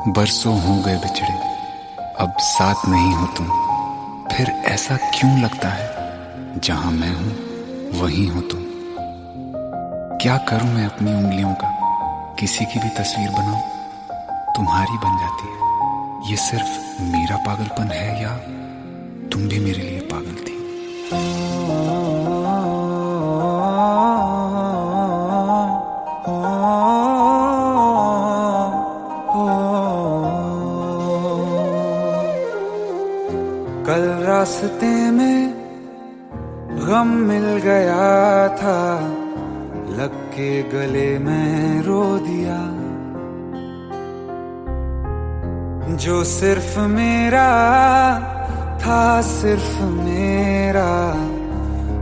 बरसों हो गए बिछड़े, अब साथ नहीं हो तुम। फिर ऐसा क्यों लगता है जहां मैं हूं वहीं हो तुम। क्या करूं मैं अपनी उंगलियों का, किसी की भी तस्वीर बनाऊं तुम्हारी बन जाती है। ये सिर्फ मेरा पागलपन है या तुम भी मेरे लिए पागल थी। कल रास्ते में गम मिल गया था, लग के गले में रो दिया। जो सिर्फ मेरा था, सिर्फ मेरा,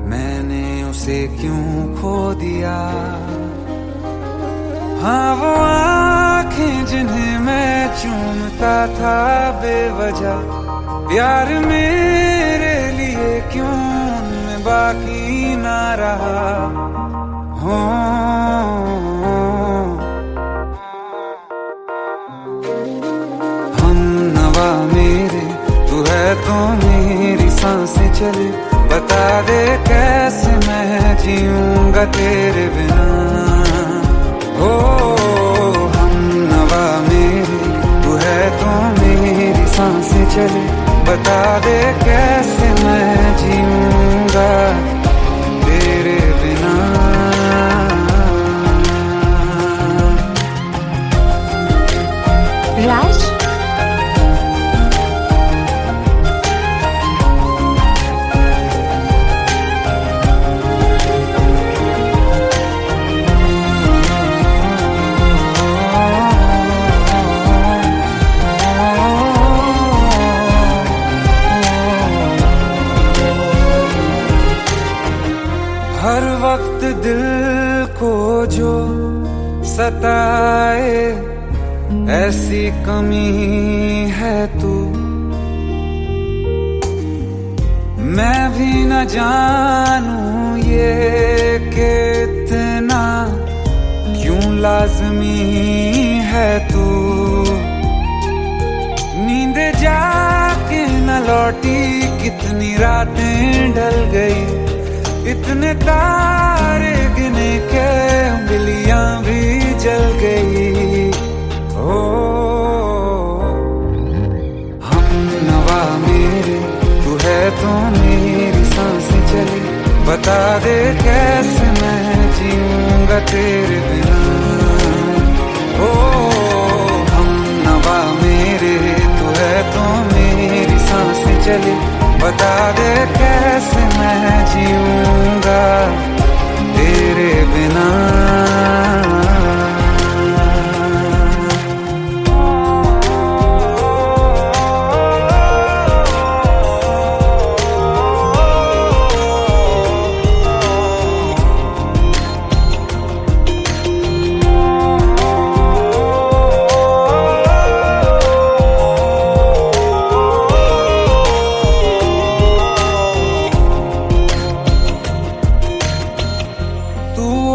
मैंने उसे क्यों खो दिया। हाँ वो आँखें जिन्हें मैं चूमता था बेवजह, प्यार मेरे लिए क्यों उनमें बाकी ना रहा। हो हम नवा मेरे, तू है तो मेरी सांसें चले। बता दे कैसे मैं जीऊंगा तेरे बिना। हो हम नवा मेरे, तू है तो मेरी सांसें चले। बता दे कैसे मैं जीऊंगा तेरे बिना। राज, हर वक्त दिल को जो सताए, ऐसी कमी है तू। मैं भी न जानूं ये कि इतना क्यों लाज़मी है तू। नींद जाके न लौटी, कितनी रातें ढल गई। इतने तारे गिने के उंगलियां भी जल गई। ओ हम नवा मेरे, तू है तो मेरी सांसें चली। बता दे कैसे मैं जीऊंगा तेरे बिना। ओ हम नवा मेरे, तू है तो मेरी सांसें चली। बता दे कैसे मैं जीऊंगा तेरे बिना।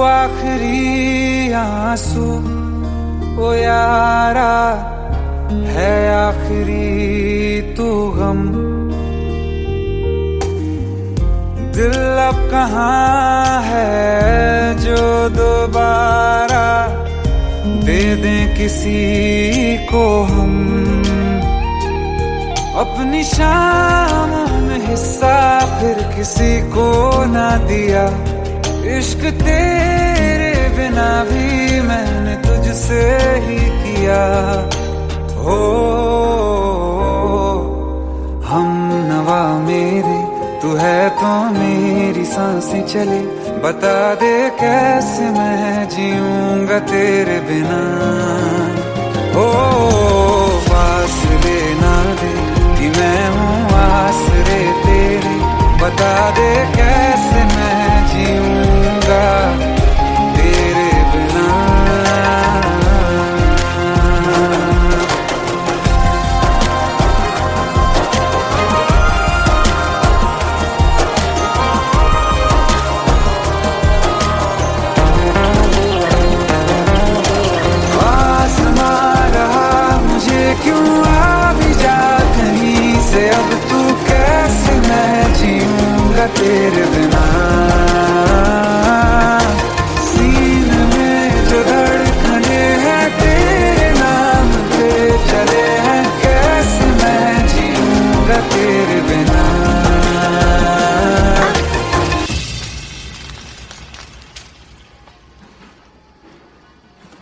आखिरी आंसू ओ यारा है, आखिरी तू गम। दिल अब कहाँ है जो दोबारा दे दें किसी को हम। अपनी शामों में हिस्सा फिर किसी को ना दिया। इश्क तेरे बिना भी मैंने तुझसे ही किया। हो हम नवा मेरे, तू है तो मेरी सांसें चली। बता दे कैसे मैं जीऊंगा तेरे बिना। ओ फासले ना दे कि मैं हूँ आसरे तेरे। बता दे कैसे मैं जीऊंगा तेरे बिना। आसमां रहा मुझे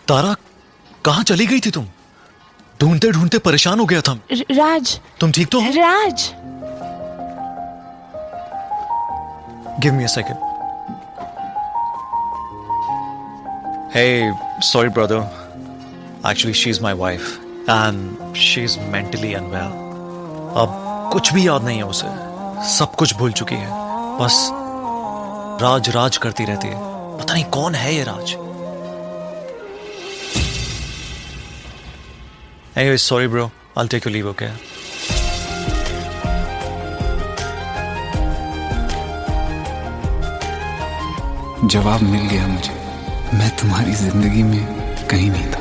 तारा, कहाँ चली गई थी तुम? ढूंढते ढूंढते परेशान हो गया था। राज, तुम ठीक तो हो? Raj. Give me a second. Hey, sorry brother. Actually, she's my wife and she's mentally unwell. अब कुछ भी याद नहीं है उसे, सब कुछ भूल चुकी है। बस राज राज करती रहती है। पता नहीं कौन है ये राज। Anyway, sorry bro. I'll take your leave, okay? जवाब मिल गया मुझे। मैं तुम्हारी जिंदगी में कहीं नहीं था,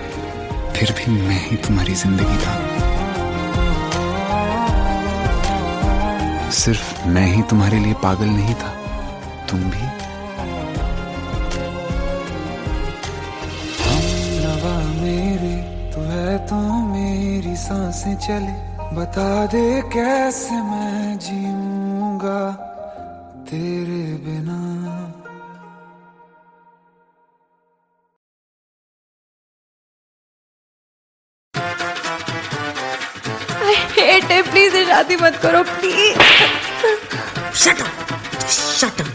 फिर भी मैं ही तुम्हारी जिंदगी था। सिर्फ मैं ही तुम्हारे लिए पागल नहीं था, तुम भी। हमनवा मेरी तू है तो मेरी सांसें चले, बता दे कैसे मैं जीऊंगा तेरे बिना। हेट है, प्लीज ये शादी मत करो please. Shut up! Shut up!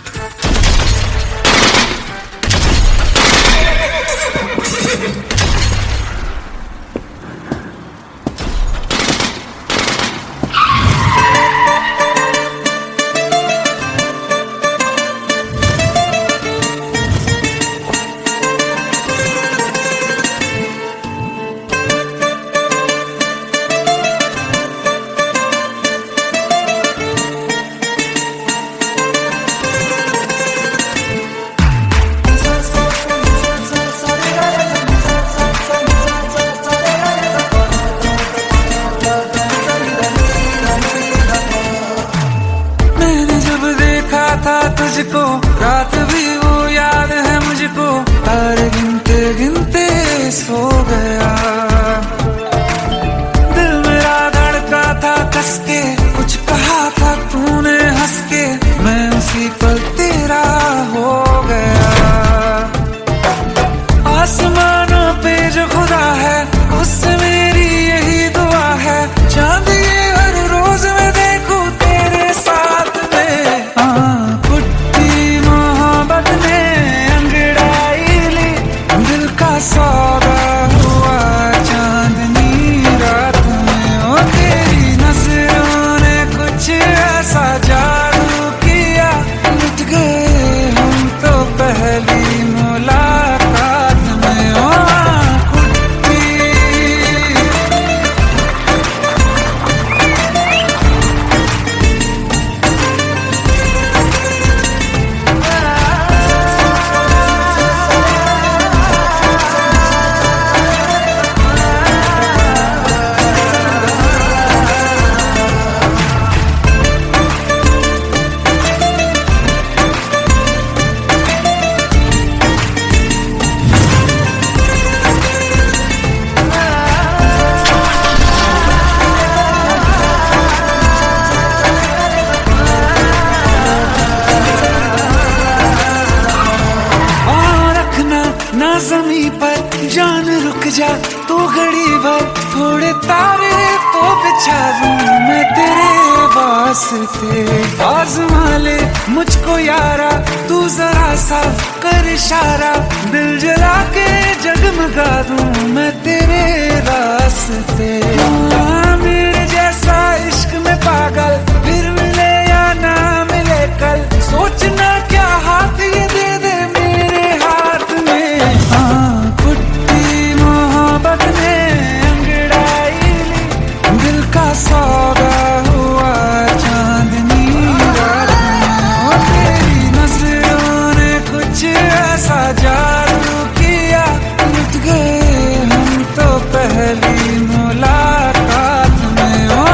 था तुझको रात भी वो याद है मुझको, तारे गिनते गिनते सो गया। दिल मेरा धड़का था कस के, कुछ कहा था तूने हंस के, मैं उसी पल तेरा हो गया। आसमानों पे जो खुदा है उससे मेरी यही दुआ है, चांद ये हर रोज मैं देखूं तेरे साथ में। सौदा हुआ चांदनी रात में, ओ तेरी नजरों ने कुछ ऐसा जादू किया, लुट गए हम तो पहली मुलाकात में। ओ ना ज़मीं पर जान रुक जा तू घड़ी भर, थोड़े तारे तो बिछा दूं मैं तेरे वास्ते। आज़मा ले मुझको यारा तू जरा सा कर इशारा, दिल जला के जगमगा दूं मैं तेरे रास्ते। मेरे जैसा इश्क में पागल फिर मिले या ना मिले कल, सोचना क्या हाथ ये दे दे मेरे हाथ में। कुट्टी मोहब्बत ने अंगड़ाई ली, दिल का सौदा हुआ चांदनी रात में। तेरी नजरों ने कुछ ऐसा जादू किया, लुट गए हम तो पहली मुलाकात में। ओ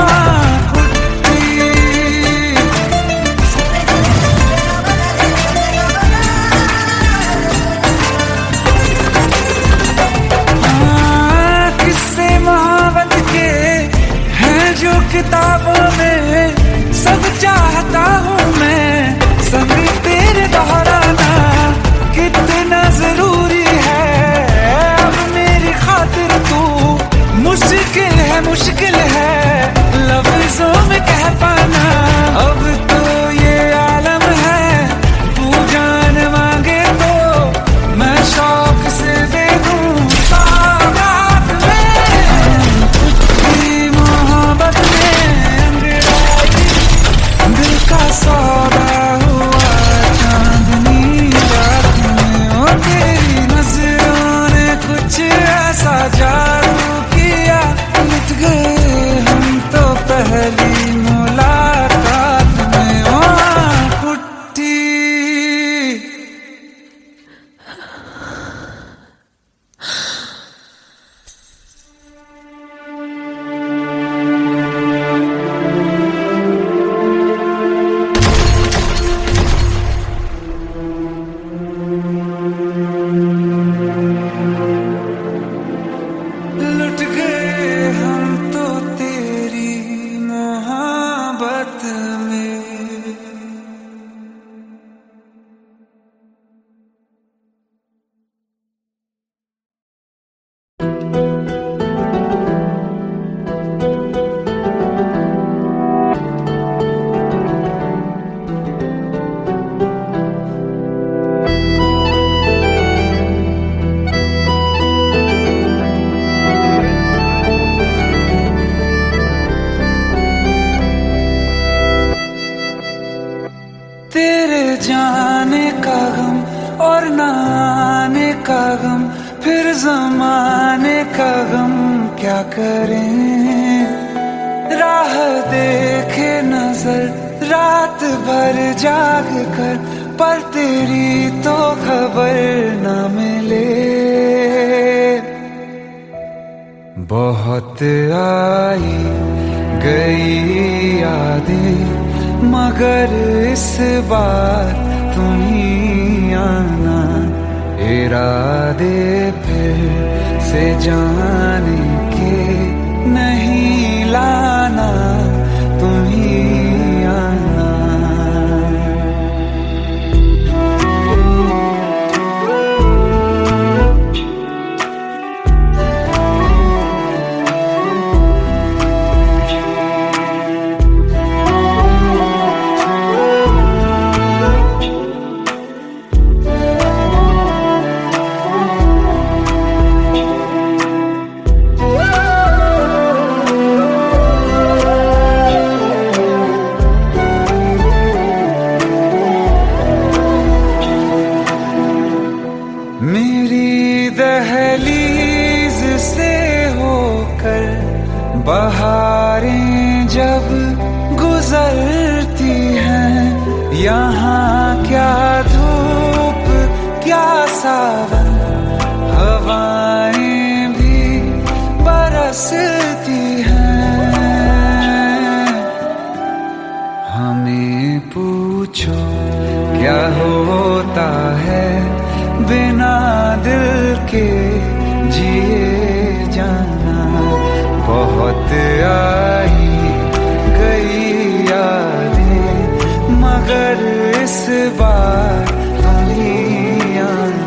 किताबों में सब चाहता हूँ मैं, संग तेरे दोहराना कितना जरूरी है अब मेरे जमाने का गम क्या करें, राह देखे नजर रात भर जाग कर, पर तेरी तो खबर न मिले। बहुत आई गई यादें, मगर इस बार तुम ही आना, इरादे फिर से जाने के नहीं लाना, तुम ही आना। मेरी दहलीज से होकर बहारें जब गुजरती हैं, यहाँ क्या धूप क्या सावन, हवाएं भी बरसती हैं। हमें पूछो क्या होता है बिना दिल के जिए जाना। बहुत आई गई यादें, मगर इस बार तुम ही आना।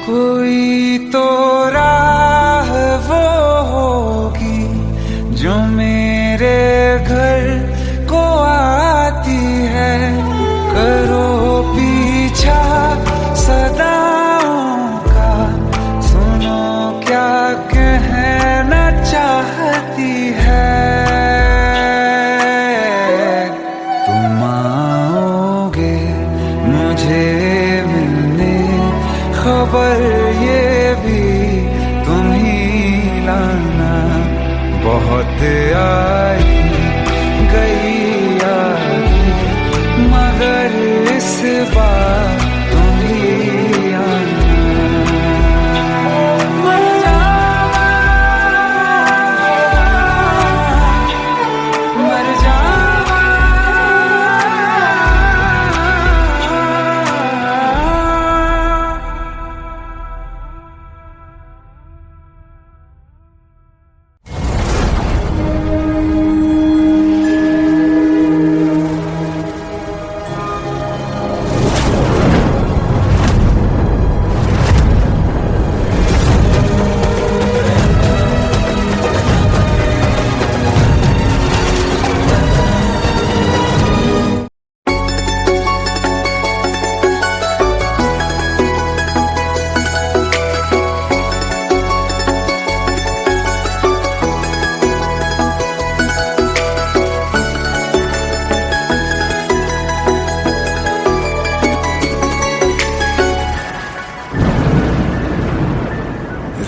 कोई तो राह वो होगी जो मेरे घर को आती है, करो पीछा सदाओं का, सुनो क्या कहना चाहती है। तुम आओगे मुझे मिलने, खबर ये भी तुम ही लाना। बहुत आई गई यादें, मगर इस बार तुम ही आना। मर जावा, मर जावा।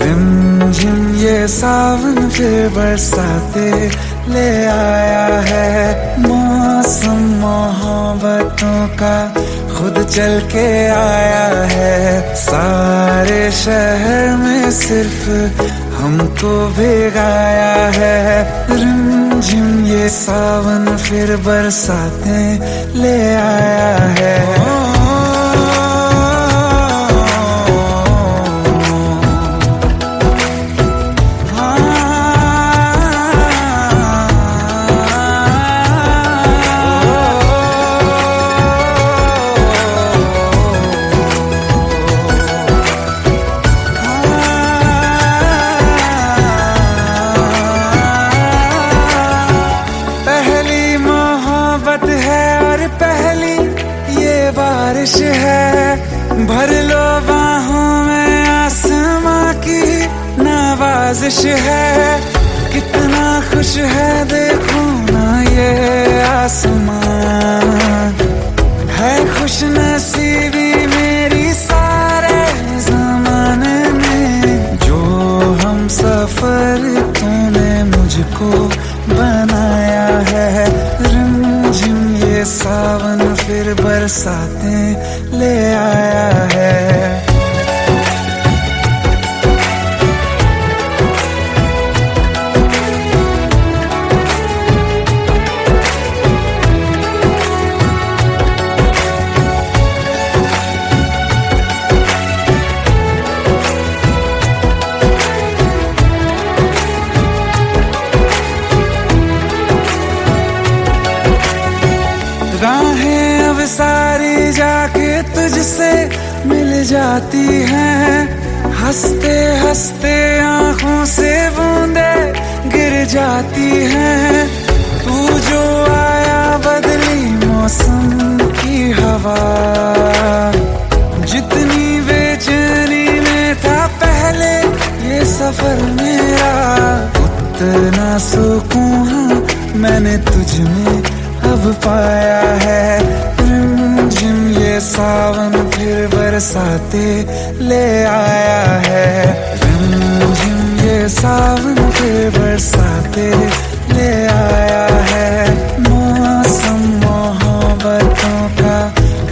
रिमझिम ये सावन फिर बरसाते ले आया है, मौसम मोहब्बतों का खुद चल के आया है। सारे शहर में सिर्फ हमको भिगाया है, रिमझिम ये सावन फिर बरसाते ले आया है। साजिश है, कितना खुश है देखो ना ये आसमान। है खुश नसीबी मेरी सारे ज़माने में, जो हम सफर तूने मुझको बनाया है। रिमझिम ये सावन फिर बरसातें ले आया है। राहें अब सारी जाके तुझसे मिल जाती हैं, हंसते हंसते आंखों से बूंदे गिर जाती हैं। तू जो आया बदली मौसम की हवा, जितनी बेचैनी में था पहले ये सफर मेरा, उतना सुकून मैंने तुझ में अब पाया है। रिमझिम ये सावन फिर बरसाते ले आया है। रिमझिम ये सावन फिर बरसाते ले आया है। मौसम मोहब्बतों का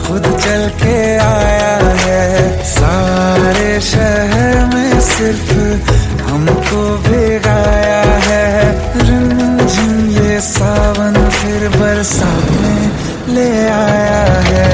खुद चल के आया है। सारे शहर में सिर्फ हमको भिगाया है। रिमझिम ये सावन फिर बरसातें ले आया है।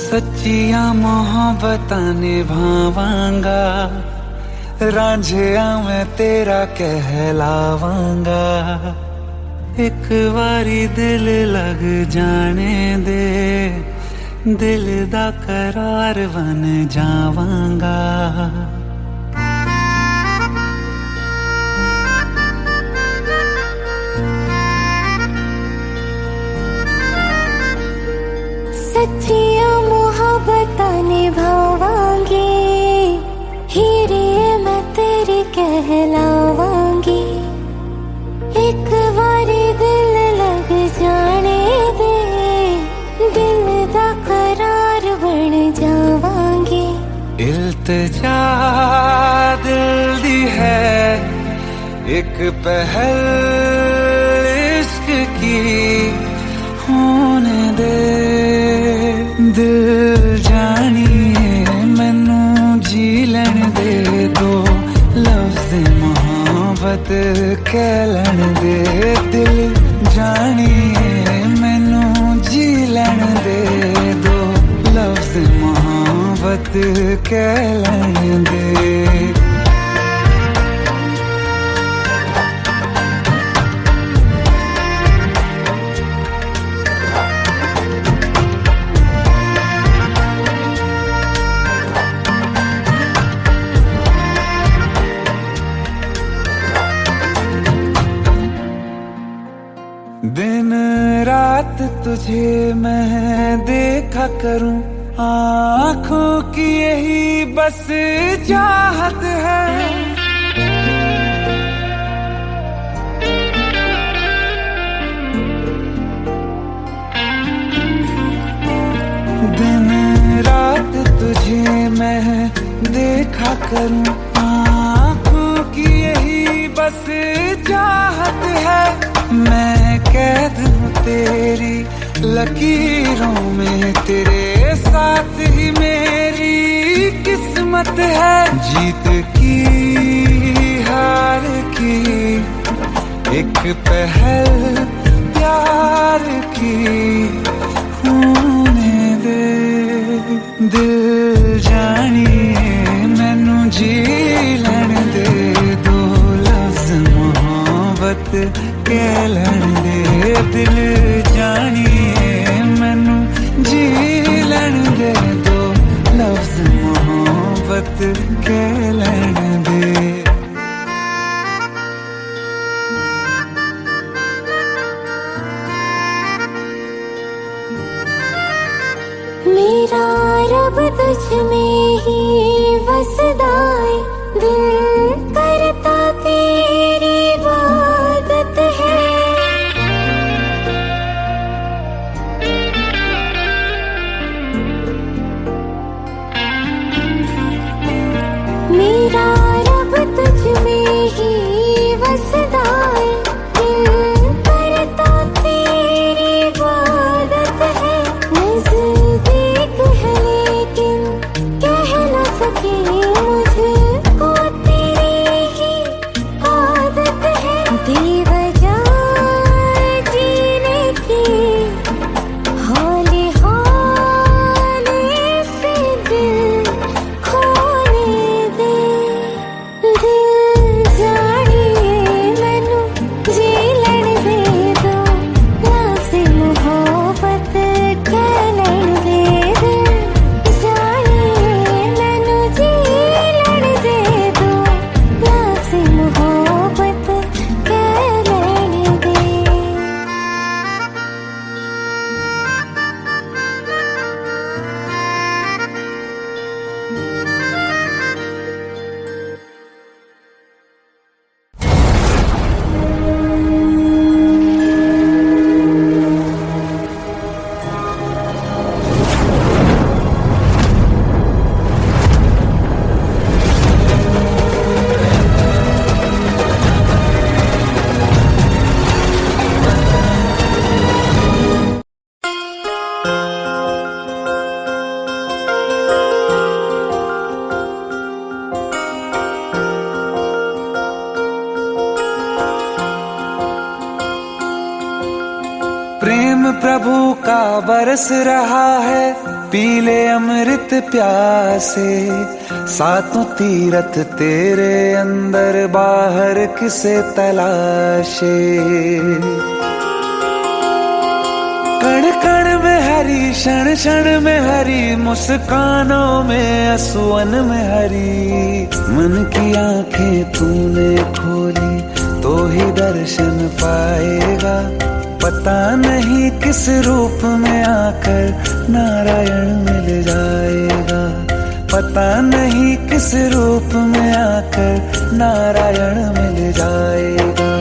सच्चिया मोहब्बतां निभावांगा, रांझिया मैं तेरा कहलावांगा। एक बारी दिल लग जाने दे, दिल दा करार बन जावांगा। सच्चिया मोहब्बतां निभावांगी, हीरे मैं तेरी कहलावांगी। एक बारी दिल लग जाने दे, दिल दा करार बन जावांगी। इल्तिजा दिल दी है एक पहल इश्क की होने दे। दिल जानिए मैनू जी लैन दे, दो लफ्ज़ मोहब्बत कह लैन दे। दिल जानिए मैनू जी लैन दे, दो लफ्ज़ मोहब्बत कह लैन दे। दिन रात तुझे मैं देखा करूं, आँखों की यही बस चाहत है। करूं, आँखों की यही बस चाहत है, मैं कैद हूँ तेरी लकीरों में, तेरे साथ ही मेरी किस्मत है, जीत की हार की एक पहल प्यार की होने दे, दिल जानिए मैनू जी लैण दे, दो लफ्ज मोहब्बत कह लैण दे, दिल जानिए मैनू जी लैण दे, दो लफ्ज मोहब्बत कह लैण दे। मेरा रब तुझ में ही वसदा है, दिल करता तेरी इबादत है, मेरा रब तुझ में ही वसदा है, दिल करता तेरी इबादत है, नज़दीक है लेकिन कह न सके, मुझको तेरी ही आदत है, बेवजह जीने की हौले हौले से दिल खोने दे, दिल जानिए मैनू जी लैण दे, दो लफ्ज़ मोहब्बत कह लैण दे, दिल जानिए मैनू जी लैण दे, दो लफ्ज़ मोहब्बत कह लैण दे। प्रेम प्रभु का बरस रहा है, पीले अमृत प्यासे, सातों तीरथ तेरे अंदर बाहर किसे तलाशे, कण कण में हरी क्षण क्षण में हरी, मुस्कानों में असुवन में हरी, मन की आंखें तूने खोली तो ही दर्शन पाएगा, पता नहीं किस रूप में आकर नारायण मिल जाएगा, पता नहीं किस रूप में आकर नारायण मिल जाएगा।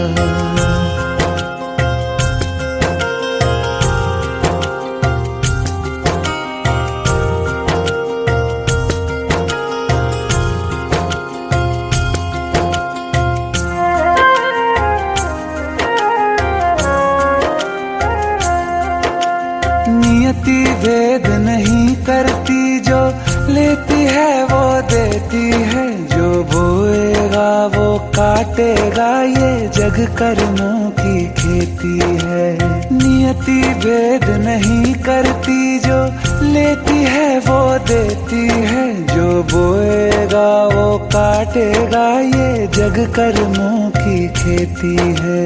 नियति भेद नहीं करती, जो लेती है वो देती है, जो बोएगा वो काटेगा, ये जग कर्मों की खेती है। नियति भेद नहीं करती, जो लेती है वो देती है, जो बोएगा वो काटेगा, ये जग कर्मों की खेती है।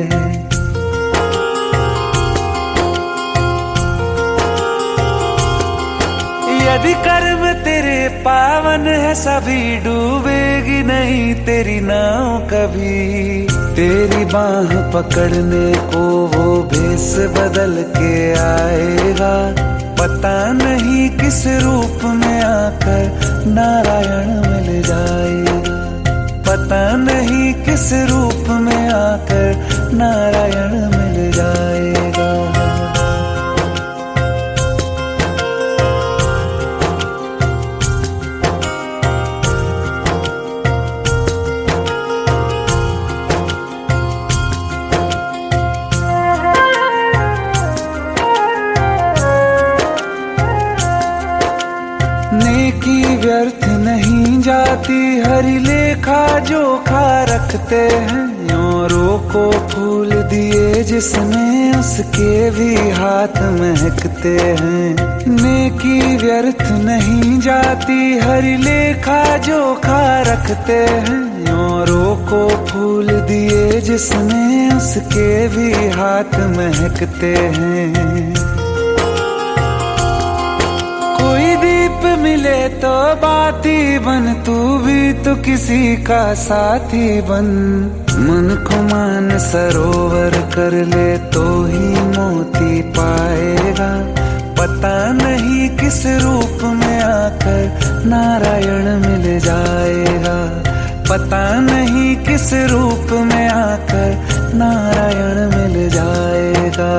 यदि कर्म तेरे पावन है, सभी डूबेगी नहीं तेरी नाव कभी, तेरी बाह पकड़ने को वो भेष बदल के आएगा, पता नहीं किस रूप में आकर नारायण मिल जाएगा, पता नहीं किस रूप में आकर नारायण मिल जाएगा। जाती हरी लेखा जोखा रखते हैं। औरों को फूल दिए जिसने उसके भी हाथ महकते हैं। नेकी व्यर्थ नहीं जाती हरी लेखा जोखा रखते हैं। औरों को फूल दिए जिसने उसके भी हाथ महकते हैं। कोई दीप मिले तो बाती बन, तू भी तो किसी का साथी बन। मन को मान सरोवर कर ले तो ही मोती पाएगा। पता नहीं किस रूप में आकर नारायण मिल जाएगा। पता नहीं किस रूप में आकर नारायण मिल जाएगा।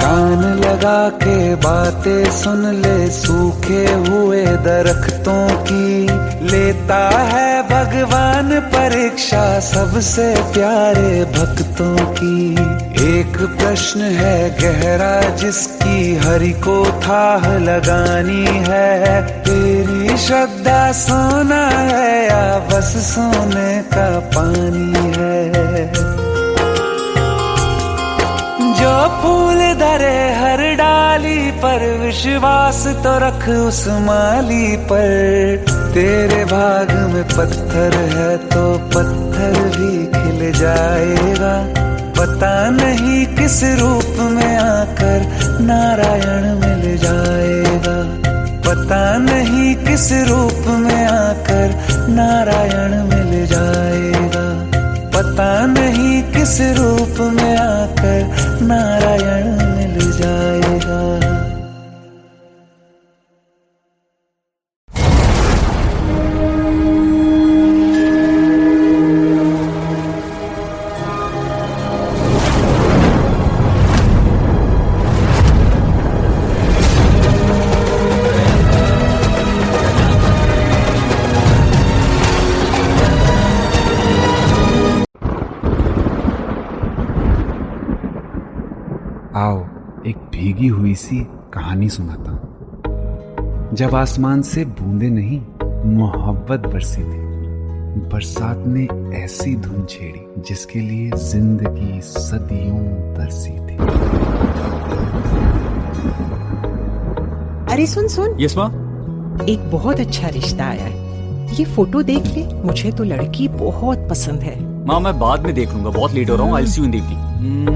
कान लगा के बातें सुन ले सूखे हुए दरख्तों की। लेता है भगवान परीक्षा सबसे प्यारे भक्तों की। एक प्रश्न है गहरा जिसकी हरि को थाह लगानी है। तेरी श्रद्धा सोना है या बस सोने का पानी है। जो फूल धरे हर डाली पर विश्वास तो रख उस माली पर। तेरे भाग में पत्थर है तो पत्थर भी खिल जाएगा। पता नहीं किस रूप में आकर नारायण मिल जाएगा। पता नहीं किस रूप में आकर नारायण मिल जाएगा। पता नहीं किस रूप में आकर नारायण मिल जाएगा। आओ एक भीगी हुई सी कहानी सुनाता हूं। जब आसमान से बूंदे नहीं मोहब्बत बरसी थी। बरसात ने ऐसी धुन छेड़ी जिसके लिए जिंदगी सदियों तरसी थी। अरे सुन सुन, यस माँ। एक बहुत अच्छा रिश्ता आया है। ये फोटो देख ले, मुझे तो लड़की बहुत पसंद है। माँ मैं बाद में देख लूंगा, बहुत लेट हो रहा हूँ। आई सी यू इन द इवनिंग।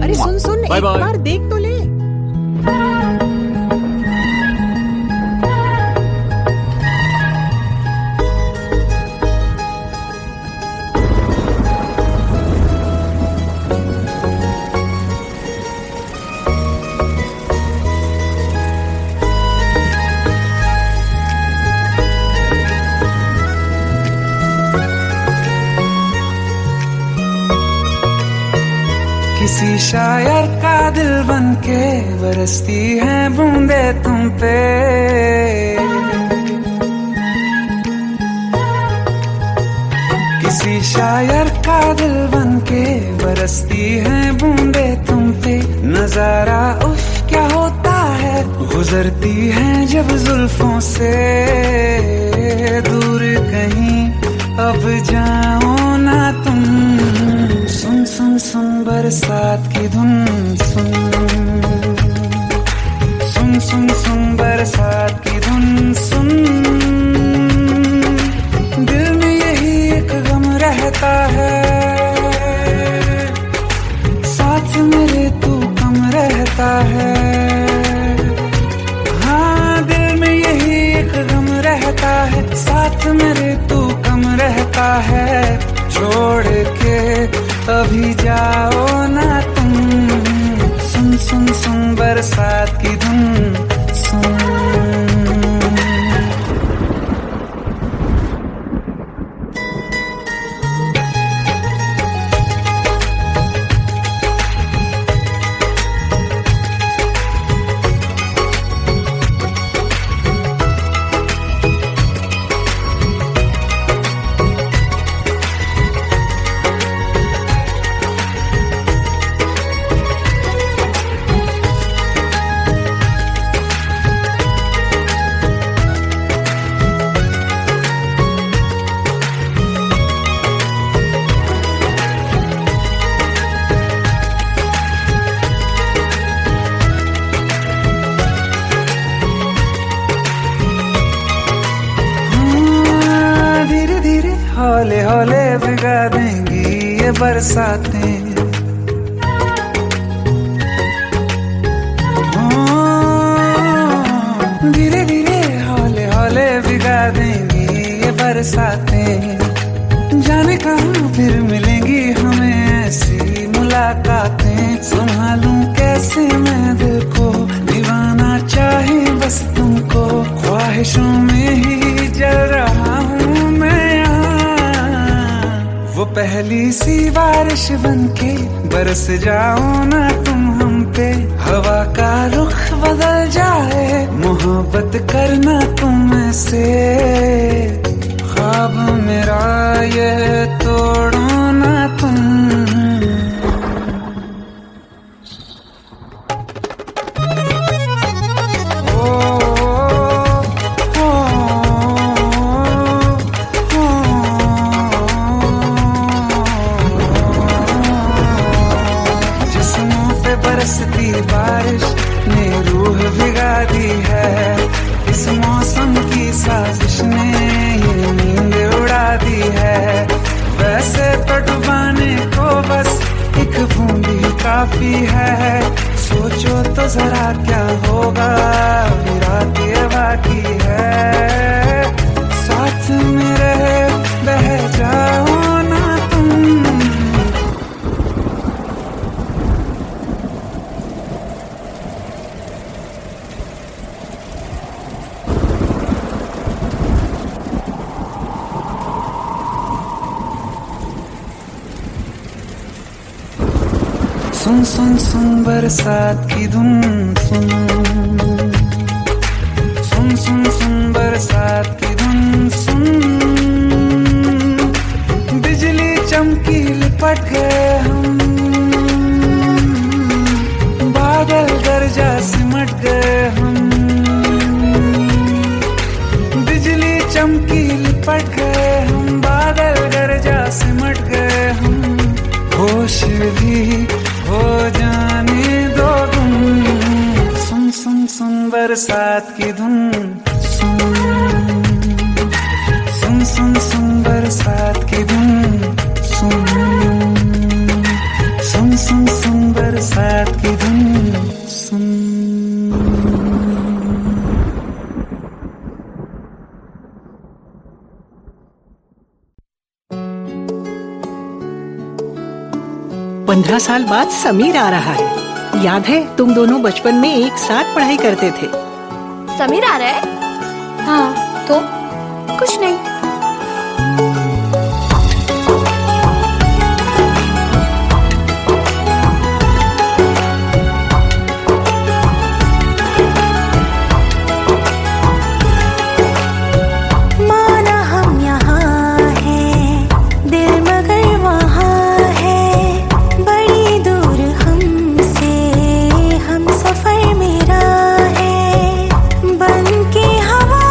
अरे सुन सुन, बाय एक बाय। बार देख तो ले। किसी शायर का दिल बनके बरसती है बूंदे तुम पे। किसी शायर का दिल बनके बरसती है बूंदे तुम पे। नजारा उफ क्या होता है, गुजरती है जब जुल्फों से। दूर कहीं अब जाओ ना तुम। सुन सुन सुन बरसात की धुन सुन। सुन सुन सुन बरसात की धुन सुन। दिल में यही एक गम रहता है, साथ मेरे तू कम रहता है। हाँ दिल में यही एक गम रहता है, साथ मेरे तू कम रहता है। छोड़ के अभी जाओ ना तुम। सुन सुन सुन बरसात की धुन सुन। हौले हौले भिगा देंगी ये बरसातें। धीरे धीरे हौले हौले भिगा देंगी ये बरसातें। जाने कहाँ फिर मिलेंगी हमें ऐसी मुलाकातें। संभालूं कैसे मैं दिल को, दीवाना चाहे बस तुमको। ख्वाहिशों में ही जल रहा हूँ मैं यहाँ। वो पहली सी बारिश बनके बरस जाओ ना तुम हम पे। हवा का रुख बदल जाए, मोहब्बत करना तुम से। ख्वाब मेरा ये तोड़ो ना तुम। जिस्मों पे बरसती बारिश ने रूह भिगा दी है। इस मौसम की साजिश ने ये नींद उड़ा दी है। वैसे तो डुबाने को बस एक बूंद ही काफी है। सोचो तो जरा क्या होगा, अभी रात ये बाकी है। साथ में रहे बह जाओ ना तुम। सुन सुन सुन बरसात की धुन सुन। सुन सुन सुन बरसात की धुन सुन। बिजली चमकी लिपट गए हम, बादल गरजा सिमट गए हम। बिजली चमकी लिपट गए हम, बादल गरजा सिमट गए हम। होश भी हो जाने दो तुम। सुन सुन सुन बरसात की धुन सुन। सुन सुन सुन बरसात की धुन सुन। सुन सुन सुन बरसात की धुन सुन। पंद्रह साल बाद समीर आ रहा है। याद है तुम दोनों बचपन में एक साथ पढ़ाई करते थे। समीर आ रहा है? हाँ तो कुछ नहीं। माना हम यहाँ हैं, दिल मगर वहाँ है। बड़ी दूर हमसे हम सफर मेरा है। बन के हवा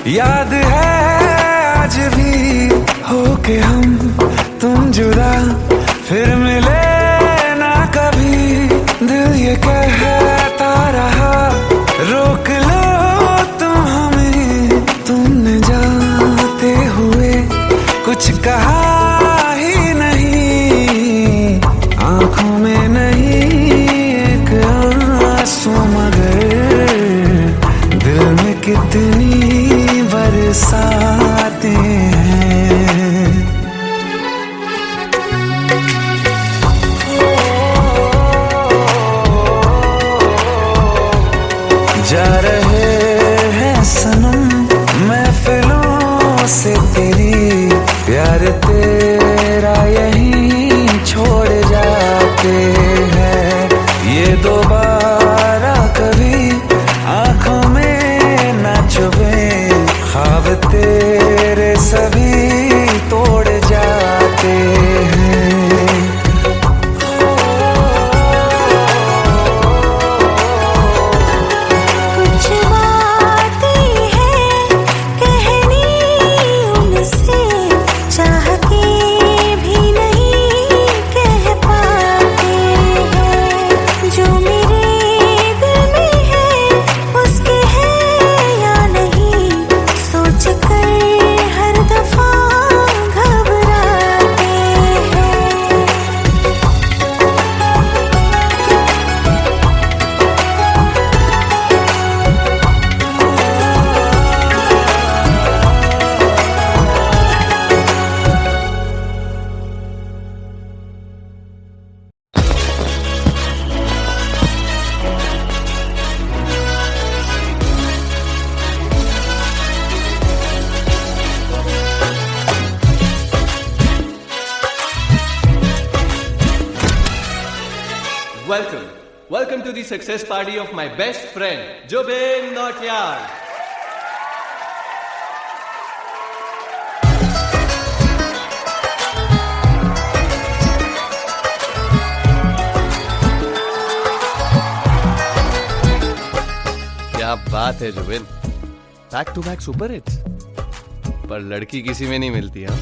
याद है आज भी होके हम तुम जुदा, फिर मिले ना कभी। दिल ये कहता रहा रोक लो तुम हमें, तुमने जाते हुए कुछ कहा ही नहीं। आंखों में नहीं एक आंसू मगर दिल में कितनी बरसाते हैं। जा रहे हैं सनम महफिलों से तेरी, प्यार तेरा यहीं छोड़ जाते हैं। ये दोबारा कभी आंखों में ना चुभे, ख्वाब तेरे सभी तोड़ जाते हैं। कुछ बातें हैं कहनी उनसे, चाह के भी नहीं कह पाते हैं। जो मेरे दिल में है उसके है या नहीं, सोच कर हर दफा घबराते हैं। Welcome to the success party of my best friend, Jobin Notyard. क्या बात है Zubin, back to back super hits. पर लड़की किसी में नहीं मिलती। हाँ,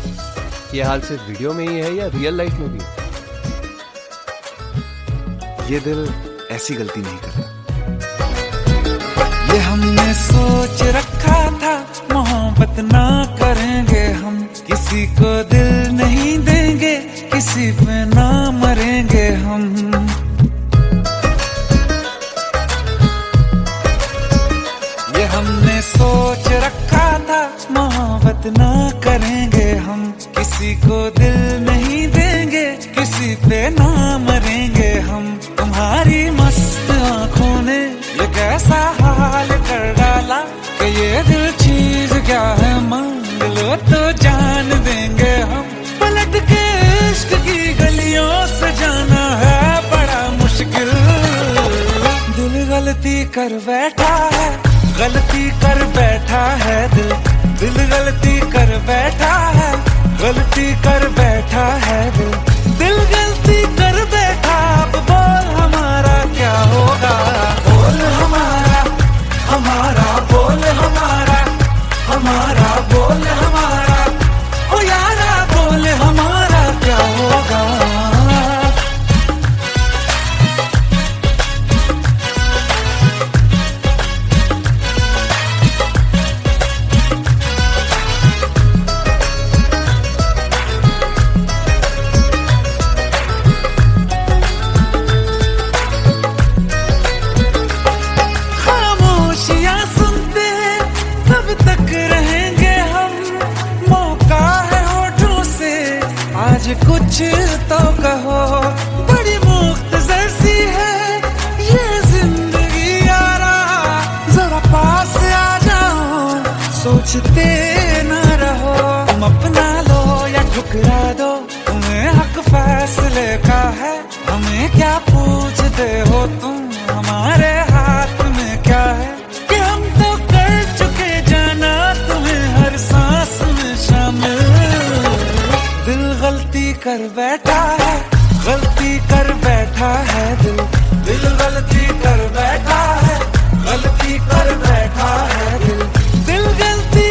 ये हाल सिर्फ वीडियो में ही है या रियल लाइफ में भी? ये दिल ऐसी गलती नहीं करता। ये हमने सोच रखा था मोहब्बत ना करेंगे हम, किसी को दिल नहीं देंगे, किसी पे ना मरेंगे हम। ये हमने सोच रखा था मोहब्बत ना करेंगे हम, किसी को दिल नहीं देंगे, किसी पे ना मरेंगे हम। तुम्हारी मस्त आंखों ने ये कैसा हाल कर डाला कि ये दिल चीज क्या है, मांग लो तो जान देंगे हम। पलट के इश्क की गलियों से जाना है बड़ा मुश्किल। दिल गलती कर बैठा है, गलती कर बैठा है दिल। दिल गलती कर बैठा है, गलती कर बैठा है दिल। दिल गलती कर बैठा, अब बोल हमारा क्या होगा। बोल हमारा, हमारा बोल हमारा, हमारा बोल हमारा, ओ यारा बोल हमारा क्या होगा। कुछ तो कहो, बड़ी मुख्तसर सी है ये जिंदगी यारा। जरा पास आ जाओ, सोचते न रहो। तुम अपना लो या ठुकरा दो, तुम्हें हक फैसले का है। हमें क्या पूछते हो तुम, हमारे हाथ में क्या है कि हम तो कर चुके जाना तुम्हें हर सांस में शामिल। दिल गलती कर बैठा है, गलती कर बैठा है दिल। दिल गलती कर बैठा है, गलती कर बैठा है दिल। दिल गलती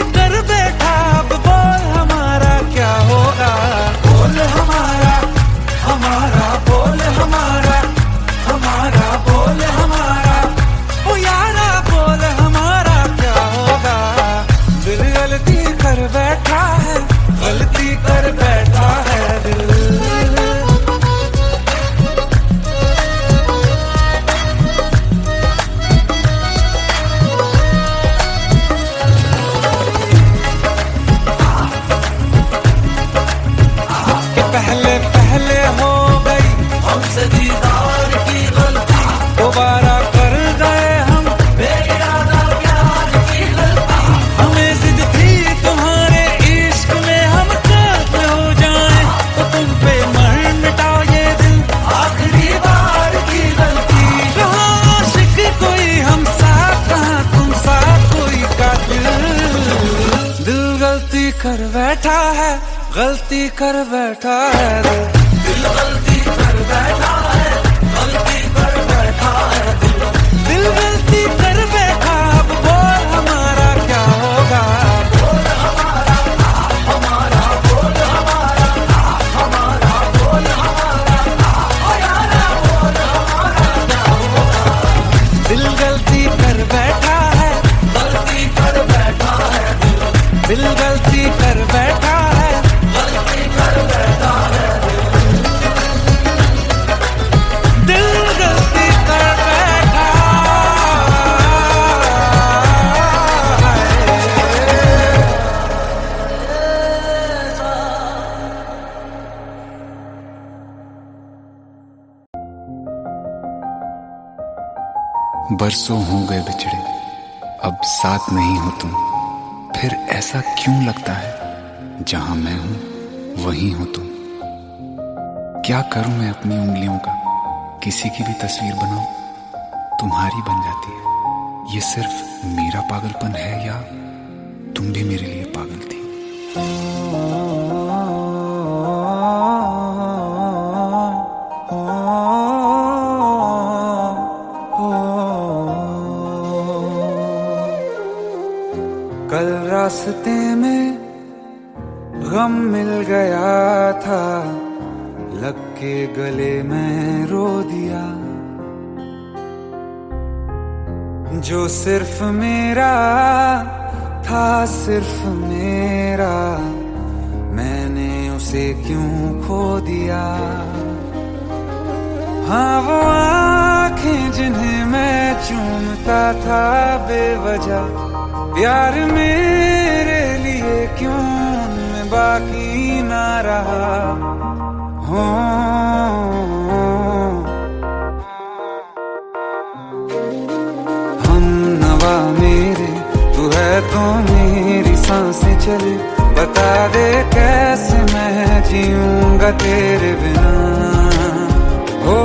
गलती कर बैठा है दिल गलती कर बैठा है, गलती कर बैठा है दिल गलती कर बैठा। अब बोल हमारा क्या होगा, बोल हमारा हमारा, बोल हमारा हमारा, बोल हमारा ओ यारा, बोल हमारा क्या होगा। दिल गलती कर बैठा है, गलती कर बैठा है दिल गलती कर बैठा है, गलती कर बैठा है दिल गलती कर बैठा बरसों हो गए बिछड़े, अब साथ नहीं हो तुम। फिर ऐसा क्यों लगता है जहां मैं हूं वहीं हो तुम। क्या करूं मैं अपनी उंगलियों का, किसी की भी तस्वीर बनाऊं तुम्हारी बन जाती है। ये सिर्फ मेरा पागलपन है या तुम भी मेरे लिए पागल थी। कल रास्ते में गम मिल गया था, लग के गले में रो दिया। जो सिर्फ मेरा था, सिर्फ मेरा, मैंने उसे क्यों खो दिया। हाँ वो आँखें जिन्हें मैं चूमता था बेवजह, प्यार मेरे लिए क्यों उनमें बाकी ना रहा। हो हम नवा मेरे, तू है तो मेरी सांसें चले। बता दे कैसे मैं जीऊंगा तेरे बिना। हो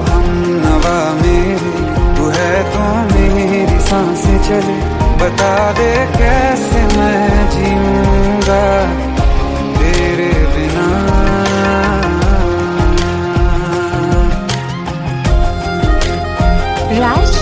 हम नवा मेरे, तू है तो मेरी सांसें चले। बता दे कैसे मैं जीऊंगा तेरे बिना। राज,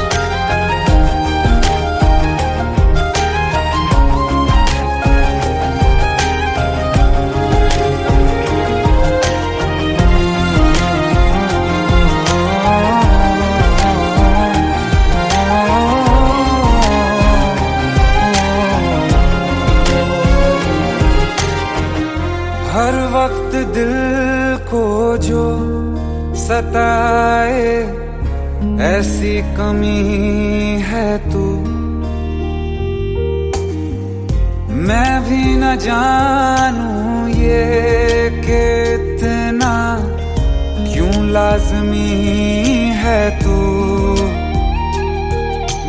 हर वक्त दिल को जो सताए, ऐसी कमी है तू। मैं भी न जानूं ये कि इतना क्यों लाज़मी है तू।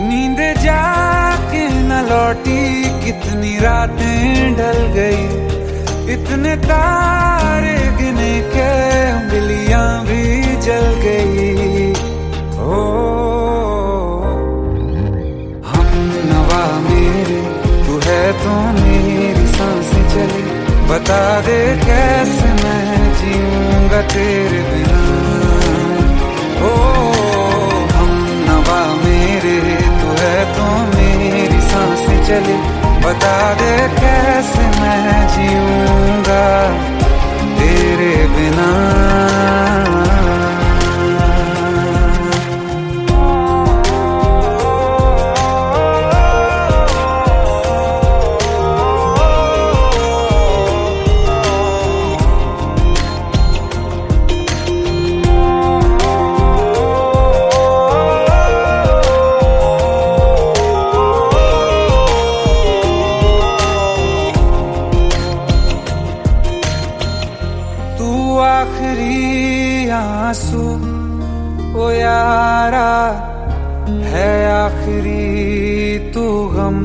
नींद जाके न लौटी, कितनी रातें ढल गई। इतने तारे गिने के उंगलियां भी जल गई। ओ हम नवा मेरे, तू है तो मेरी सांसें चली। बता दे कैसे मैं जीऊंगा तेरे बिना। ओ हम नवा मेरे, तू है तो मेरी सांसें चली। बता दे कैसे मैं जीऊंगा तेरे बिना। आखिरी आंसू ओ यारा है, आखिरी तू गम।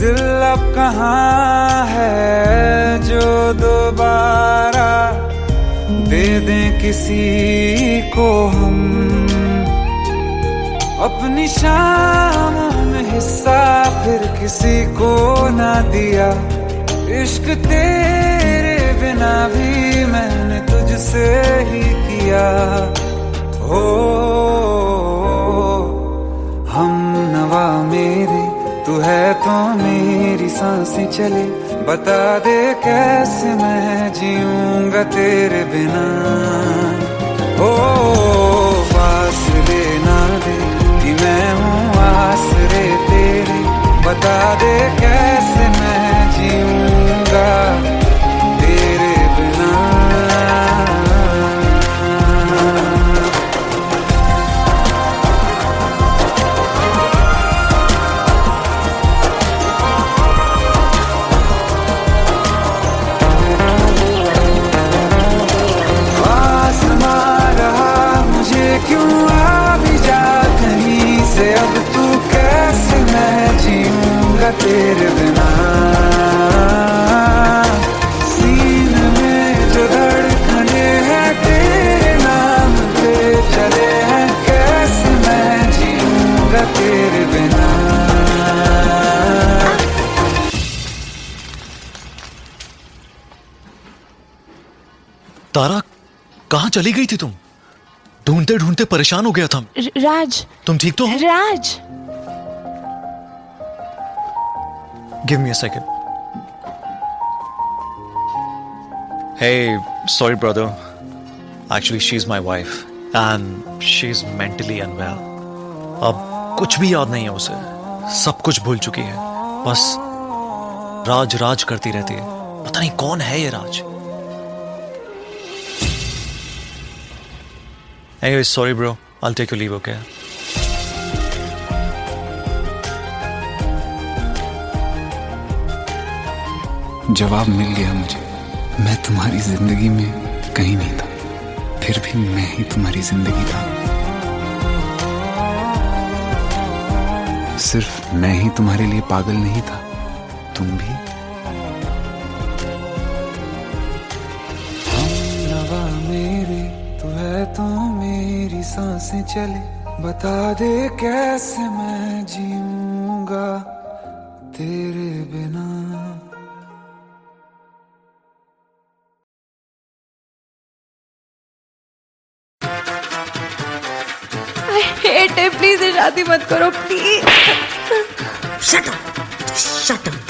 दिल अब कहाँ है जो दोबारा दे दें किसी को हम। अपनी शामों में हिस्सा फिर किसी को ना दिया। इश्क तेरे बिना भी मैंने तुझसे ही किया। हो हम नवा मेरे, तू है तो मेरी सांसें चले। बता दे कैसे मैं जीऊंगा तेरे बिना। ओ फासले ना दे कि मैं हूँ आसरे तेरे। बता दे कैसे मैं जीऊंगा तेरे बिना। क्यों आ भी जा कहीं से, अब तू कैसे मैं जीऊंगा तेरे बिना। सीने में जो धड़कने हैं तेरे नाम पे चले हैं, कैसे मैं जीऊंगा तेरे बिना। तारा, कहाँ चली गई थी तुम? ढूंढते ढूंढते परेशान हो गया था। राज, तुम ठीक तो हो? Raj, give me a second. Hey, sorry brother. Actually, she's my wife and she's mentally unwell. अब कुछ भी याद नहीं है उसे, सब कुछ भूल चुकी है। बस राज राज करती रहती है। पता नहीं कौन है ये राज। Anyway, sorry bro. I'll take your leave, okay? जवाब मिल गया मुझे। मैं तुम्हारी जिंदगी में कहीं नहीं था, फिर भी मैं ही तुम्हारी जिंदगी था। सिर्फ मैं ही तुम्हारे लिए पागल नहीं था, तुम भी। हम नवा मेरे, तू है तो मेरी सांसें चले। बता दे कैसे मैं जीऊंगा तेरे बिना। हेट है, प्लीज शादी मत करो please. Shut up, shut up.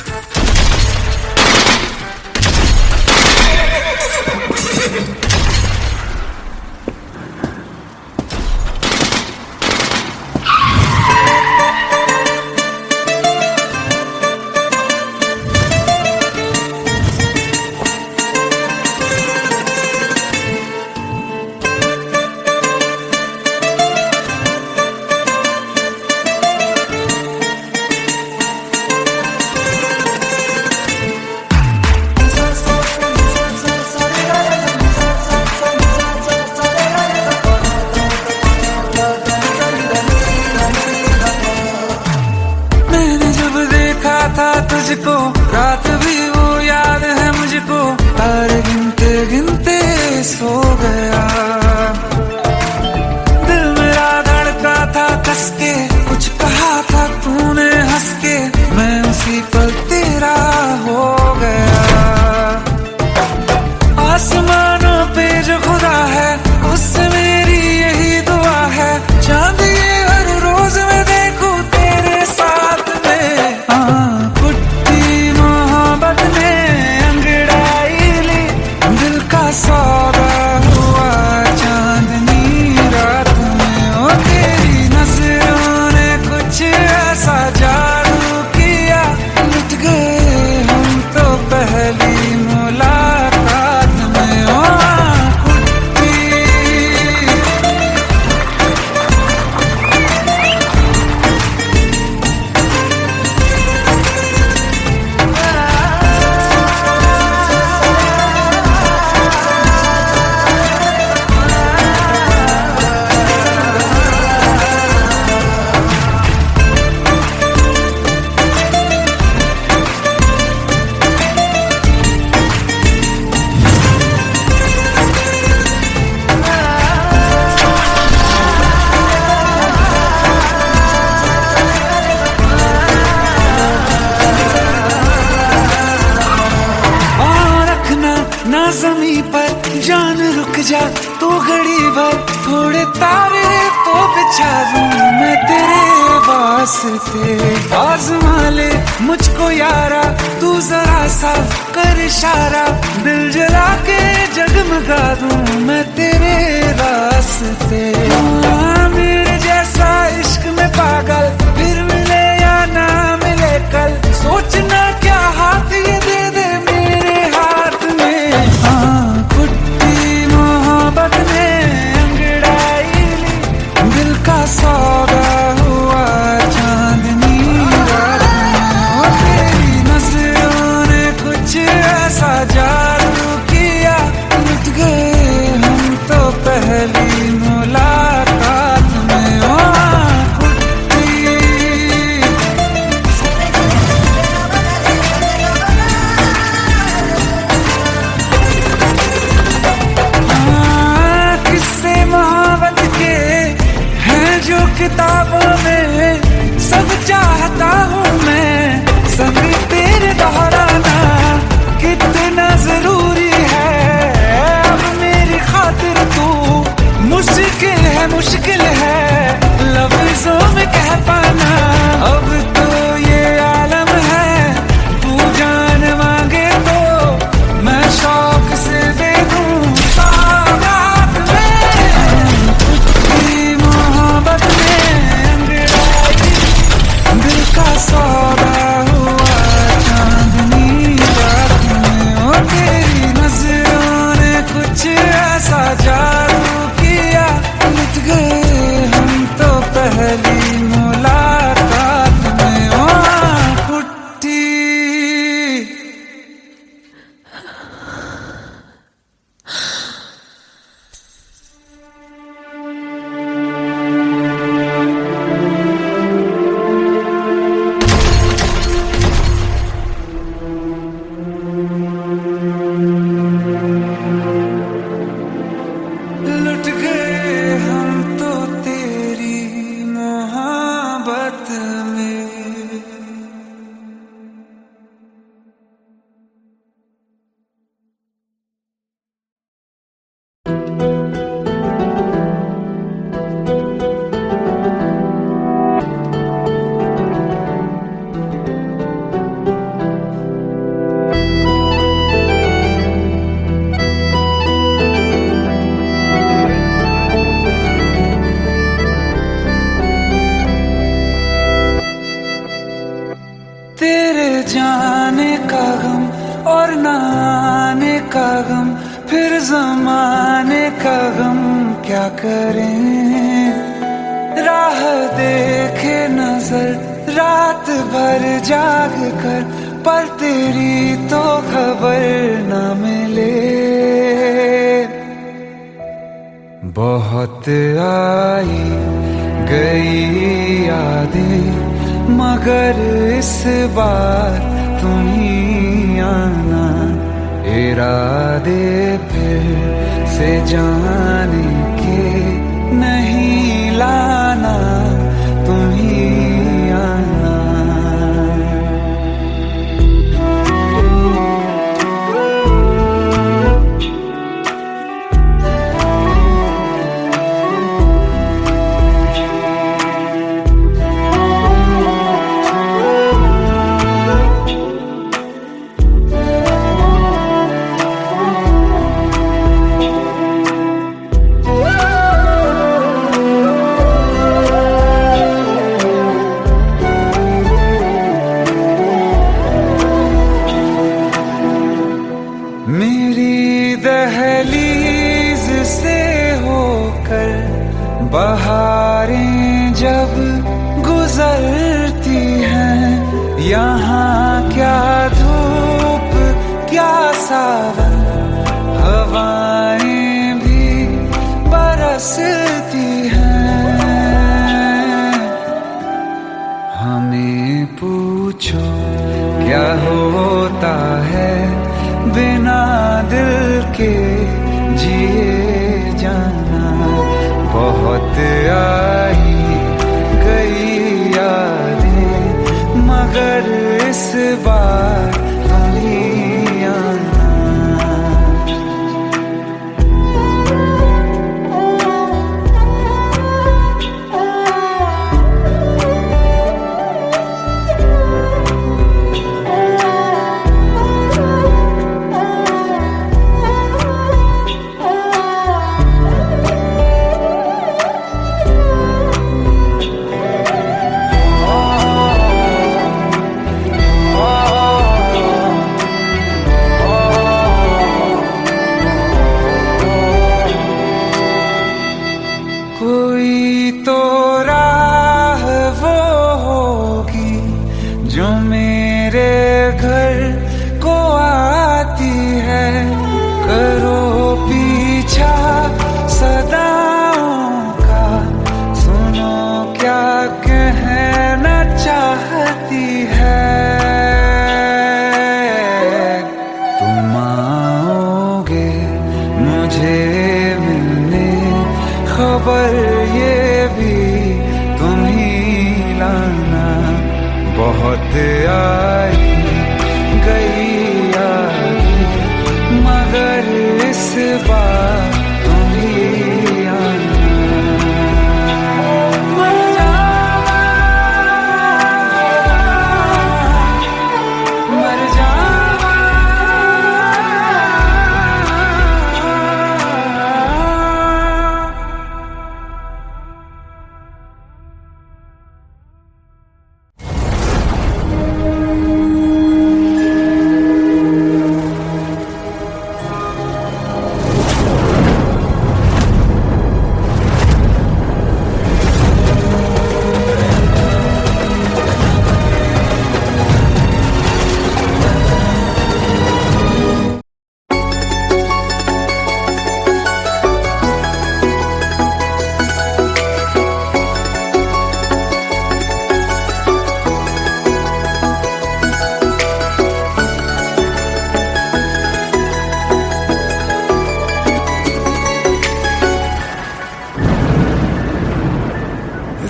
था तुझको रात भी वो याद है मुझको, तारे गिनते गिनते सो गया। दिल मेरा धड़का था कस के, कुछ कहा था तूने हंस के, मैं उसी पल तेरा हो गया। आसमानों पे जो खुदा है उससे मेरी यही दुआ है, चांद ये हर रोज मैं देखूं तेरे साथ में। सौदा हुआ जमी पर जान रुक जा तू घड़ी भर, थोड़े तारे तो बिछा दूं मैं तेरे वास्ते। आज़मा ले मुझको यारा तू जरा सा कर इशारा, दिल जला के जगमगा दूं मैं तेरे रास्ते। मेरे जैसा इश्क में पागल फिर मिले या ना मिले कल, सोचना क्या हाथ ये दे दे मेरे हाथ में। हाँ कुट्टी मोहब्बत में अंगड़ाई ली, दिल का सौदा हुआ चांदनी रात में। तेरी नजरों ने कुछ ऐसा जादू किया, लुट गए हम तो पहली मुलाकात में। किताबों में सब चाहता हूँ मैं, संग तेरे दोहराना कितना जरूरी है। अब मेरी खातिर तू मुश्किल है लफ्जों में कह पाना। अब तो ये आलम है तू जान मांगे तो मैं शौक से दे दूँ सौगात में। तेरी मोहब्बत दिल का सौदा हुआ चांदनी रात में। ओ तेरी नजरों ने कुछ ऐसा जादू किया, लुट गए हम तो पहली मुलाकात में। ओ कुट्टी लुट गए हम तो तेरी मोहब्बत में। तेरे जाने का गम और न आने का गम, फिर जमाने का गम क्या करें। राह देखे नजर रात भर जाग कर, पर तेरी तो खबर न मिले। बहुत आई गई यादें मगर इस बार तुम ही आना, इरादे फिर से जाने के नहीं लाना, तुम ही आना। मेरी दहलीज से होकर बहारें जब गुजरती हैं, यहाँ क्या धूप क्या सावन, हवाएं भी बरसती हैं। हमें पूछो क्या होता है बिना दिल के जिए जाना। बहुत आई गई यादें मगर इस मुझे मिलने खबर ये भी तुम ही लाना। बहुत आई गई यादें मगर इस बार तुम ही आना।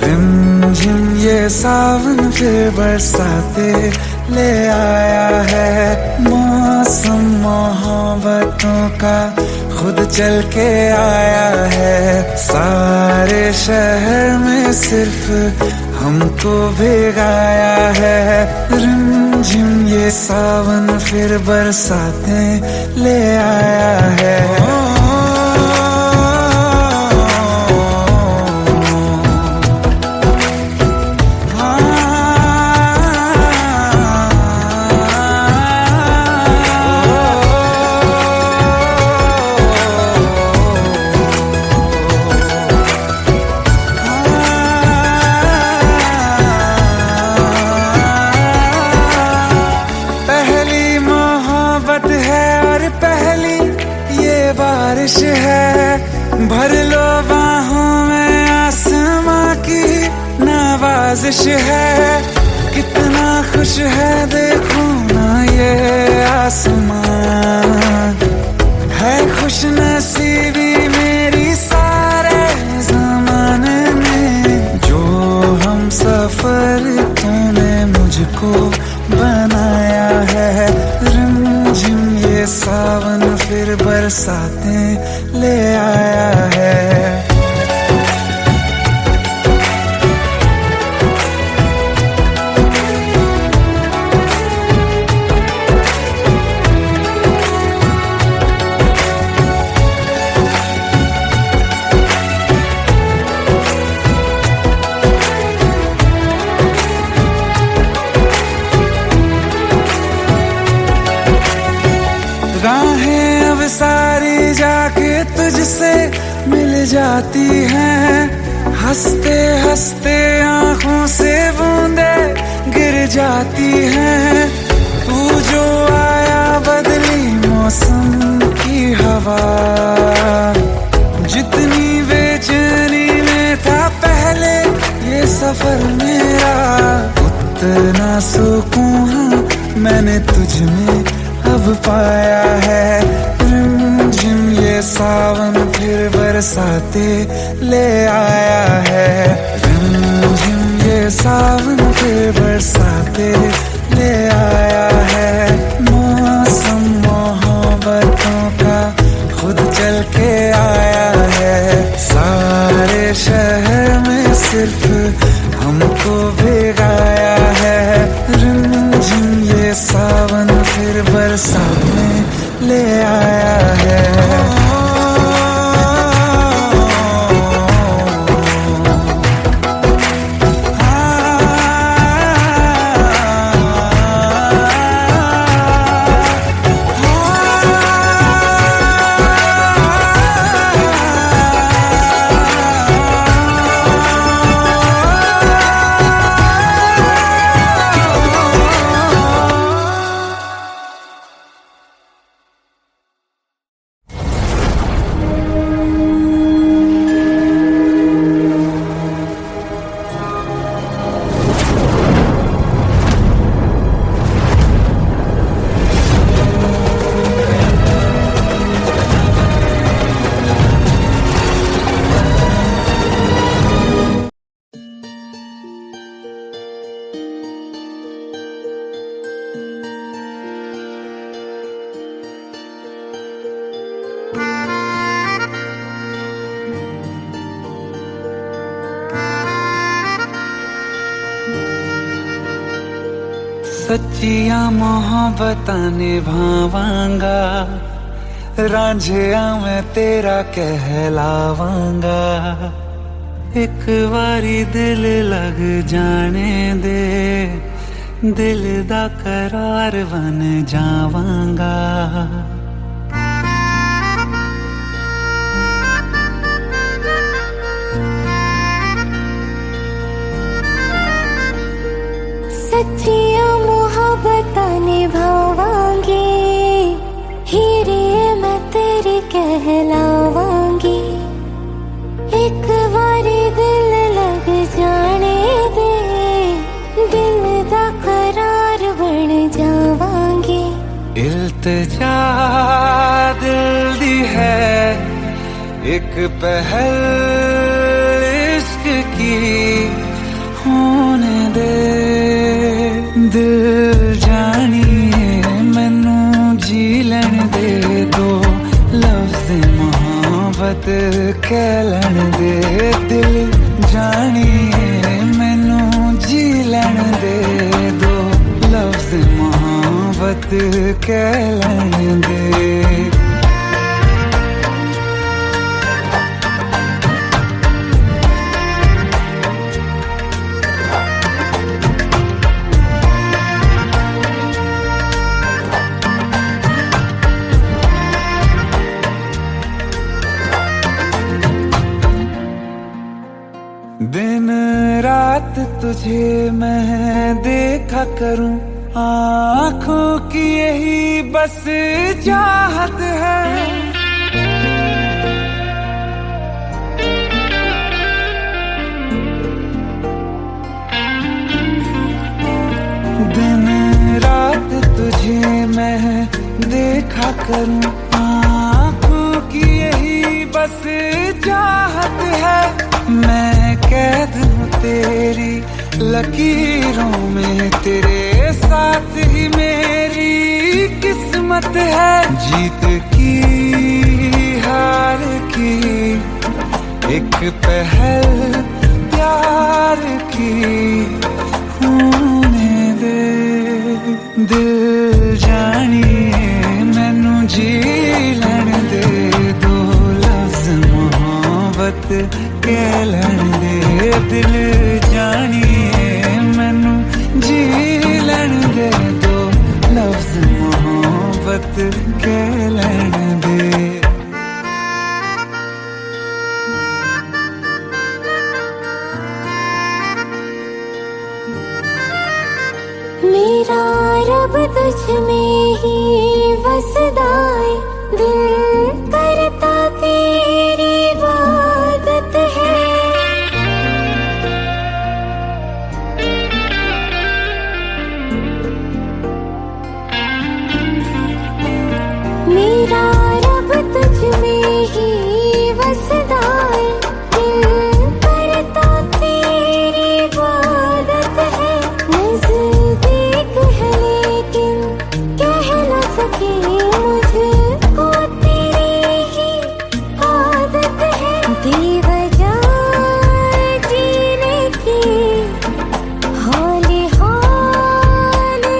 रिमझिम ये सावन फिर बरसाते ले आया है। मौसम मोहब्बतों का खुद चल के आया है। सारे शहर में सिर्फ हमको भिगाया है। रिमझिम ये सावन फिर बरसाते ले आया है। बारिश है भर लो बाहों में आसमां की नवाजिश है। कितना खुश है देखो ना ये आसमां। है खुश नसीबी मेरी सारे जमाने में। जो हम सफर तूने मुझको बनाया है। रिमझिम ये सावन फिर बरसाते ले आया है। राहें अब सारी जाके तुझसे मिल जाती हैं। हंसते हंसते आंखों से बूंदे गिर जाती हैं। तू जो आया बदली मौसम की हवा। जितनी बेचैनी में था पहले ये सफर मेरा। उतना सुकून मैंने तुझ में अब पाया है। रिमझिम ये सावन फिर बरसाते ले आया है। रिमझिम ये सावन फिर बरसाते ले आया है। मौसम मोहब्बतों का खुद चल के आया है। सारे शहर में सिर्फ हमको भिगाया है। रिमझिम ये सावन फिर बरसाते ले आया है। सच्चिया मोहब्बतां निभावांगा, रांझिया मैं तेरा कहलावांगा। एक बारी दिल लग जाने दे, दिल दा करार बन जावांगा। सच्चिया मोहब्बतां निभावांगी, हीरे मैं तेरी कहलावांगी। एक बारी दिल लग जाने दे, दिल दा करार बन जावांगी। इल्तिजा दिल दी है एक पहल इश्क की, होने दे दिल जानिए मैनू जी लैन दे दो, लफ्ज़ मोहब्बत कह लैन दे। दिल जानिए मैनू जी लैन दे दो, लफ्ज़ मोहब्बत कह लैन दे। दिन रात तुझे मैं देखा करूं, आँखों की यही बस चाहत है। दिन रात तुझे मैं देखा करूं, आँखों की यही बस चाहत है। मैं कैद हूँ तेरी लकीरों में, तेरे साथ ही मेरी किस्मत है। जीत की हार की एक पहल प्यार की, होने दे दिल जानिए मैनू जी लैन दे दो, लफ्ज़ मोहब्बत कह लैन दे। दिल जानिए मैनू जी लैन दे दो, लफ्ज़ मोहब्बत कह लैन दे। मेरा रब तुझ में ही वसदा है, दिल करता तेरी इबादत है। मेरा रब तुझ में ही वसदा है, दिल करता तेरी इबादत है। नज़दीक है लेकिन कह न सके, मुझको तेरी ही आदत है। बेवजह जीने की हौले हौले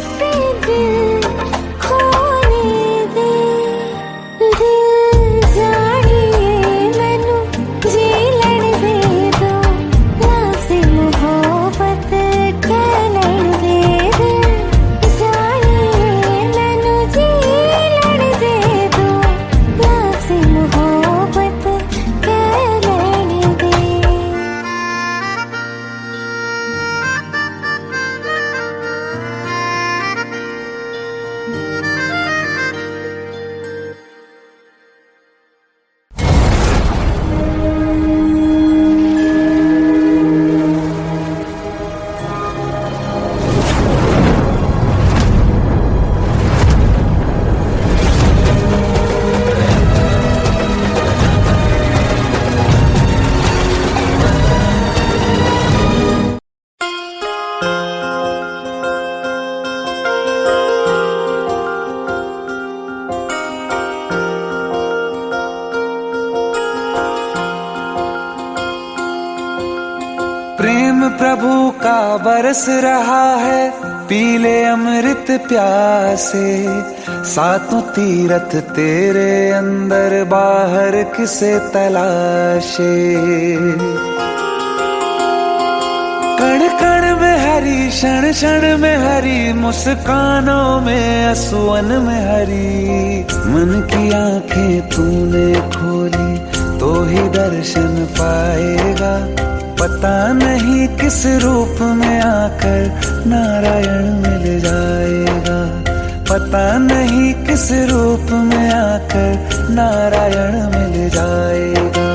से दिल खोने दे। दिल जानिए मैनू जी लैन दे दो, लफ्ज़ मोहब्बत कह लैन दे। दिल जानिए मैनू जी लैन दे दो, लफ्ज़ मोहब्बत कह लैन दे। प्रेम प्रभु का बरस रहा है, पी ले अमृत प्यासे, सातों तीरथ तेरे अंदर बाहर किसे तलाशे। कण कण में हरी, क्षण क्षण में हरी, मुस्कानों में असुवन में हरी। मन की आंखें तूने खोली तो ही दर्शन पाएगा, पता नहीं किस रूप में आकर नारायण मिल जाएगा। पता नहीं किस रूप में आकर नारायण मिल जाएगा।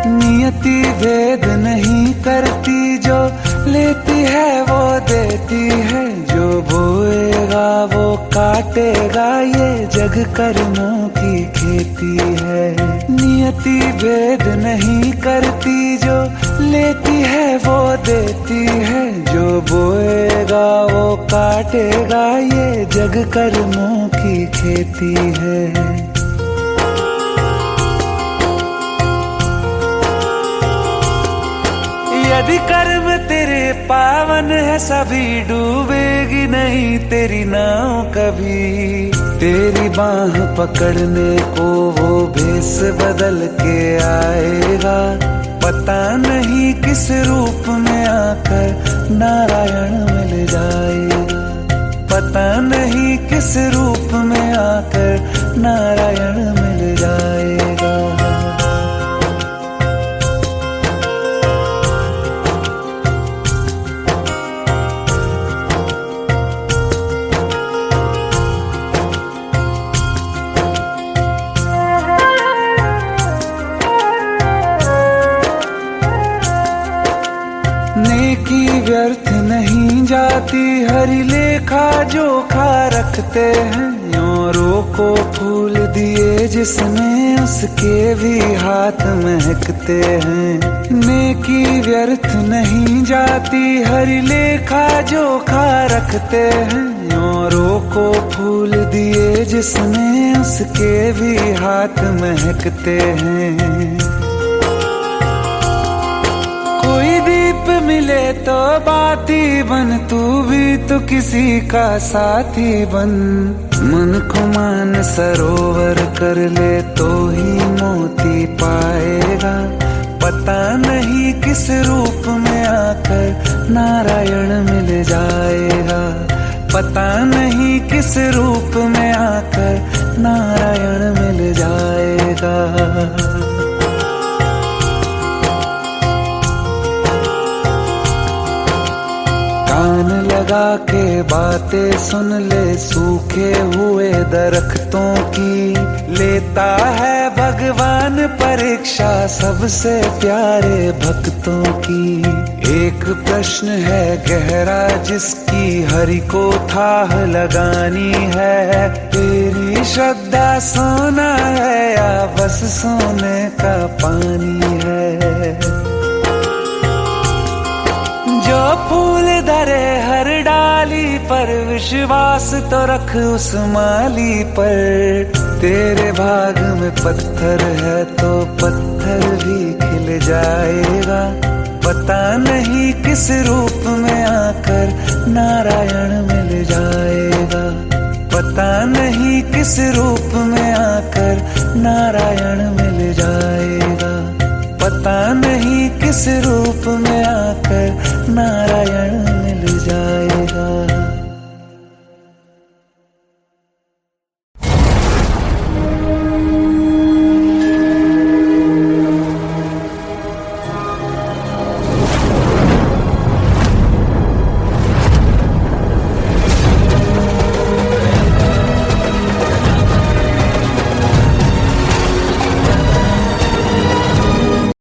नियति भेद नहीं करती, जो लेती है वो देती है। जो बोएगा वो काटेगा, ये जग कर्मों की खेती है। नियति भेद नहीं करती, जो लेती है वो देती है। जो बोएगा वो काटेगा, ये जग कर्मों की खेती है। यदि कर्म तेरे पावन है, सभी डूबेगी नहीं तेरी नाव कभी। तेरी बाह पकड़ने को वो भेष बदल के आएगा, पता नहीं किस रूप में आकर नारायण मिल जाएगा। पता नहीं किस रूप में आकर नारायण मिल जाएगा। नेकी व्यर्थ नहीं जाती, हरि लेखा जोखा रखते हैं। औरों को फूल दिए जिसने, उसके भी हाथ महकते हैं। नेकी व्यर्थ नहीं जाती, हरि लेखा जोखा रखते हैं। औरों को फूल दिए जिसने, उसके भी हाथ महकते हैं। कोई दीप मिले तो बाती बन, तू भी तो किसी का साथी बन। मन को मान सरोवर कर ले तो ही मोती पाएगा, पता नहीं किस रूप में आकर नारायण मिल जाएगा। पता नहीं किस रूप में आकर नारायण मिल जाएगा। कान लगा के बातें सुन ले सूखे हुए दरख्तों की। लेता है भगवान परीक्षा सबसे प्यारे भक्तों की। एक प्रश्न है गहरा जिसकी हरि को थाह लगानी है। तेरी श्रद्धा सोना है या बस सोने का पानी है। जो फूल धरे हर डाली पर, विश्वास तो रख उस माली पर। तेरे भाग में पत्थर है तो पत्थर भी खिल जाएगा। पता नहीं किस रूप में आकर नारायण मिल जाएगा। पता नहीं किस रूप में आकर नारायण मिल जाएगा। पता नहीं किस रूप में आकर नारायण